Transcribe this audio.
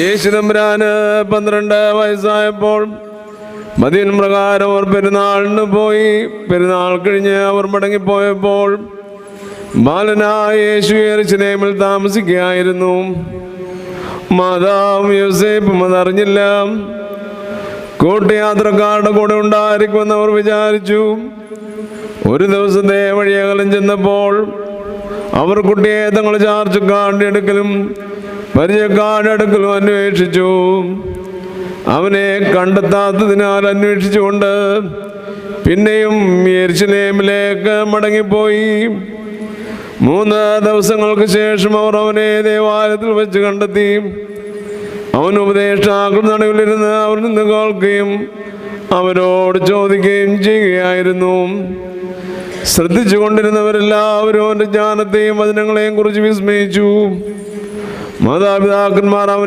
യേശു തമ്പുരാന് 12 വയസ്സായപ്പോൾ മതിയൻ പ്രകാരം അവർ പെരുന്നാളിന് പോയി. പെരുന്നാൾ കഴിഞ്ഞ് അവർ മടങ്ങിപ്പോയപ്പോൾ ബാലനായ യേശു യെരൂശലേമിൽ താമസിക്കുകയായിരുന്നു. മാതാവും യോസേപ്പും അതറിഞ്ഞില്ല. കൂട്ടുയാത്രക്കാരുടെ കൂടെ ഉണ്ടായിരിക്കുമെന്ന് അവർ വിചാരിച്ചു. ഒരു ദിവസത്തെ വഴിയകലം ചെന്നപ്പോൾ അവർ കുട്ടിയെ തങ്ങൾ ചാർച്ചക്കാരുടെ അടുക്കലും പരിചയക്കാരുടെ അടുക്കലും അന്വേഷിച്ചു. അവനെ കണ്ടെത്താത്തതിനാൽ അന്വേഷിച്ചുകൊണ്ട് പിന്നെയും യെരൂശലേമിലേക്ക് മടങ്ങിപ്പോയി. 3 ദിവസങ്ങൾക്ക് ശേഷം അവർ അവനെ ദേവാലയത്തിൽ വെച്ച് കണ്ടെത്തി. അവൻ ഉപദേഷ്ടാക്കളുടെ നടുവിലിരുന്ന് അവർ നിന്ന് കേൾക്കുകയും അവരോട് ചോദിക്കുകയും ചെയ്യുകയായിരുന്നു. ശ്രദ്ധിച്ചു കൊണ്ടിരുന്നവരെല്ലാവരും അവൻ്റെ ജ്ഞാനത്തെയും വചനങ്ങളെയും കുറിച്ച് വിസ്മയിച്ചു. മാതാപിതാക്കന്മാർ അവൻ